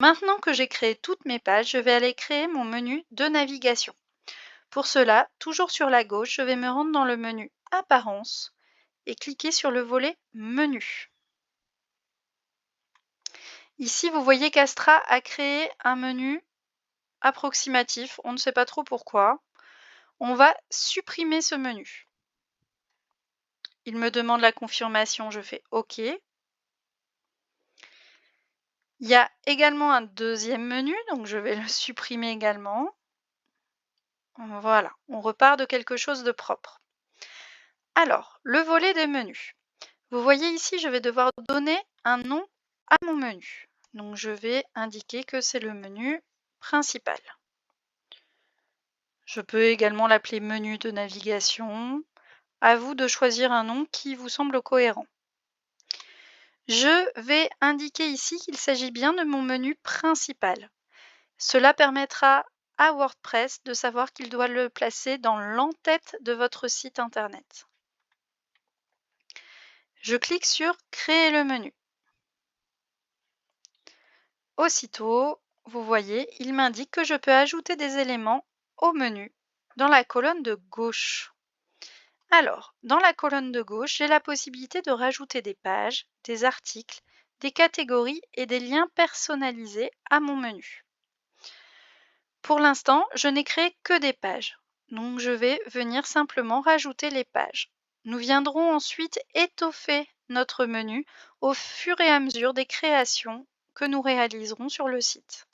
Maintenant que j'ai créé toutes mes pages, je vais aller créer mon menu de navigation. Pour cela, toujours sur la gauche, je vais me rendre dans le menu Apparence et cliquer sur le volet Menu. Ici, vous voyez qu'Astra a créé un menu approximatif, on ne sait pas trop pourquoi. On va supprimer ce menu. Il me demande la confirmation, je fais OK. Il y a également un deuxième menu, donc je vais le supprimer également. Voilà, on repart de quelque chose de propre. Alors, le volet des menus. Vous voyez ici, je vais devoir donner un nom à mon menu. Donc, je vais indiquer que c'est le menu principal. Je peux également l'appeler menu de navigation. À vous de choisir un nom qui vous semble cohérent. Je vais indiquer ici qu'il s'agit bien de mon menu principal. Cela permettra à WordPress de savoir qu'il doit le placer dans l'en-tête de votre site internet. Je clique sur Créer le menu. Aussitôt, vous voyez, il m'indique que je peux ajouter des éléments au menu dans la colonne de gauche. Alors, dans la colonne de gauche, j'ai la possibilité de rajouter des pages, des articles, des catégories et des liens personnalisés à mon menu. Pour l'instant, je n'ai créé que des pages, donc je vais venir simplement rajouter les pages. Nous viendrons ensuite étoffer notre menu au fur et à mesure des créations que nous réaliserons sur le site.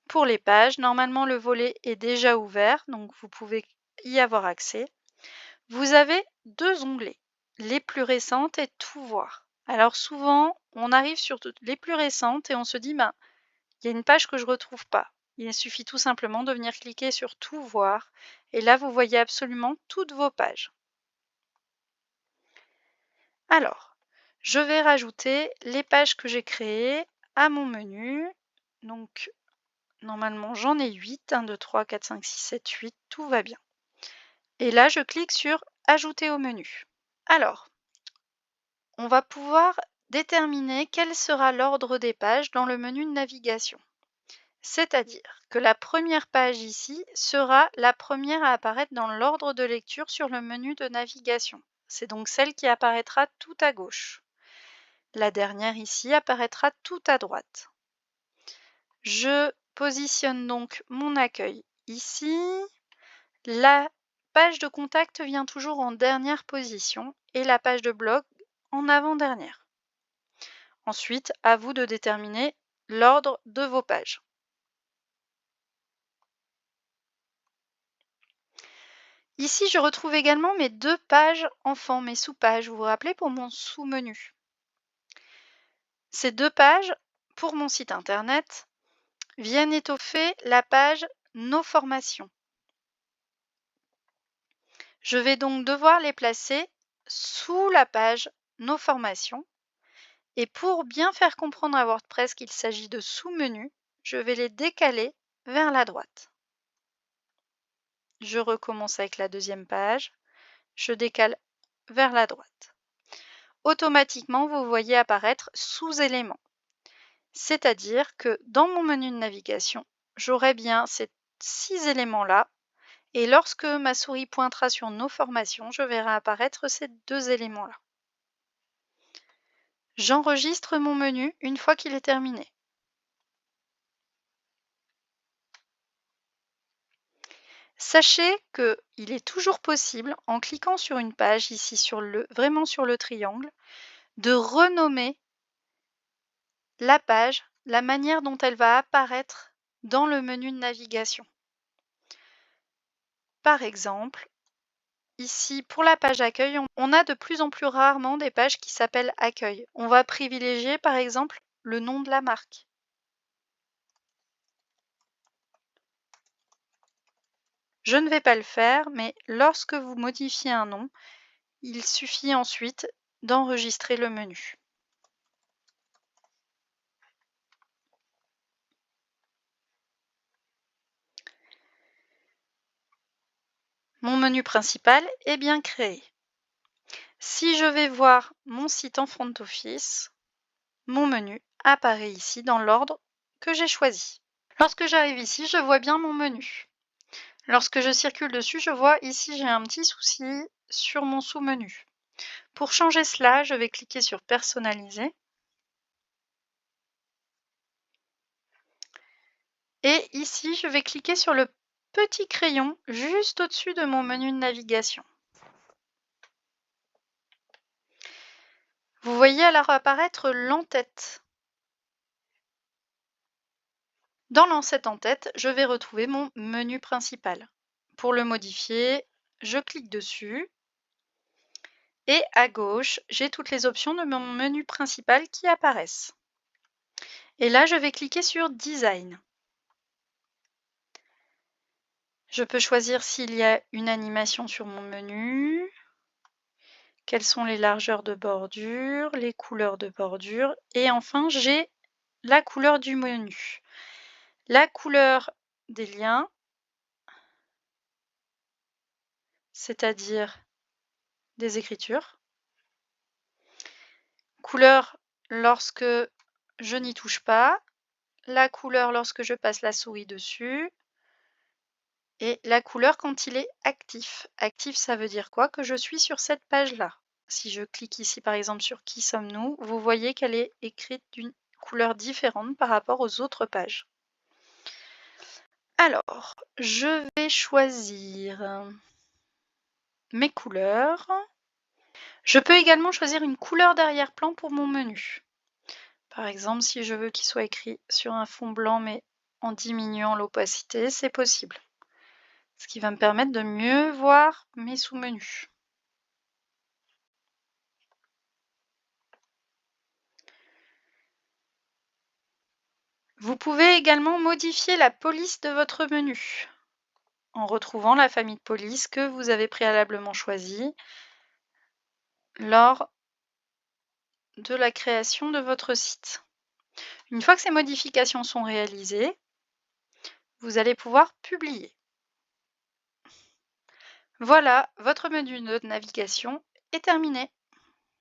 Pour les pages, normalement le volet est déjà ouvert, donc vous pouvez y avoir accès. Vous avez deux onglets, les plus récentes et tout voir. Alors souvent, on arrive sur les plus récentes et on se dit, il y a une page que je ne retrouve pas. Il suffit tout simplement de venir cliquer sur tout voir et là vous voyez absolument toutes vos pages. Alors, je vais rajouter les pages que j'ai créées à mon menu. Donc, normalement j'en ai 8, 1, 2, 3, 4, 5, 6, 7, 8, tout va bien. Et là, je clique sur Ajouter au menu. Alors, on va pouvoir déterminer quel sera l'ordre des pages dans le menu de navigation. C'est-à-dire que la première page ici sera la première à apparaître dans l'ordre de lecture sur le menu de navigation. C'est donc celle qui apparaîtra tout à gauche. La dernière ici apparaîtra tout à droite. Je positionne donc mon accueil ici. La page de contact vient toujours en dernière position et la page de blog en avant-dernière. Ensuite, à vous de déterminer l'ordre de vos pages. Ici, je retrouve également mes deux pages enfants, mes sous-pages, vous vous rappelez, pour mon sous-menu. Ces deux pages, pour mon site internet, viennent étoffer la page Nos formations. Je vais donc devoir les placer sous la page Nos formations. Et pour bien faire comprendre à WordPress qu'il s'agit de sous-menus, je vais les décaler vers la droite. Je recommence avec la deuxième page. Je décale vers la droite. Automatiquement, vous voyez apparaître sous-éléments. C'est-à-dire que dans mon menu de navigation, j'aurai bien ces 6 éléments-là. Et lorsque ma souris pointera sur nos formations, je verrai apparaître ces 2 éléments-là. J'enregistre mon menu une fois qu'il est terminé. Sachez qu'il est toujours possible, en cliquant sur une page, ici vraiment sur le triangle, de renommer la page, la manière dont elle va apparaître dans le menu de navigation. Par exemple, ici, pour la page accueil, on a de plus en plus rarement des pages qui s'appellent accueil. On va privilégier, par exemple, le nom de la marque. Je ne vais pas le faire, mais lorsque vous modifiez un nom, il suffit ensuite d'enregistrer le menu. Mon menu principal est bien créé. Si je vais voir mon site en front office, mon menu apparaît ici dans l'ordre que j'ai choisi. Lorsque j'arrive ici, je vois bien mon menu. Lorsque je circule dessus, je vois ici j'ai un petit souci sur mon sous-menu. Pour changer cela, je vais cliquer sur Personnaliser. Et ici, je vais cliquer sur le petit crayon juste au-dessus de mon menu de navigation. Vous voyez alors apparaître l'en-tête. Dans l'en-tête en tête, je vais retrouver mon menu principal. Pour le modifier, je clique dessus et à gauche, j'ai toutes les options de mon menu principal qui apparaissent. Et là, je vais cliquer sur Design. Je peux choisir s'il y a une animation sur mon menu, quelles sont les largeurs de bordure, les couleurs de bordure, et enfin j'ai la couleur du menu, la couleur des liens, c'est-à-dire des écritures, couleur lorsque je n'y touche pas, la couleur lorsque je passe la souris dessus, et la couleur quand il est actif. Actif, ça veut dire quoi? Que je suis sur cette page-là. Si je clique ici par exemple sur Qui sommes-nous, vous voyez qu'elle est écrite d'une couleur différente par rapport aux autres pages. Alors, je vais choisir mes couleurs. Je peux également choisir une couleur d'arrière-plan pour mon menu. Par exemple, si je veux qu'il soit écrit sur un fond blanc mais en diminuant l'opacité, c'est possible. Ce qui va me permettre de mieux voir mes sous-menus. Vous pouvez également modifier la police de votre menu en retrouvant la famille de police que vous avez préalablement choisie lors de la création de votre site. Une fois que ces modifications sont réalisées, vous allez pouvoir publier. Voilà, votre menu de navigation est terminé.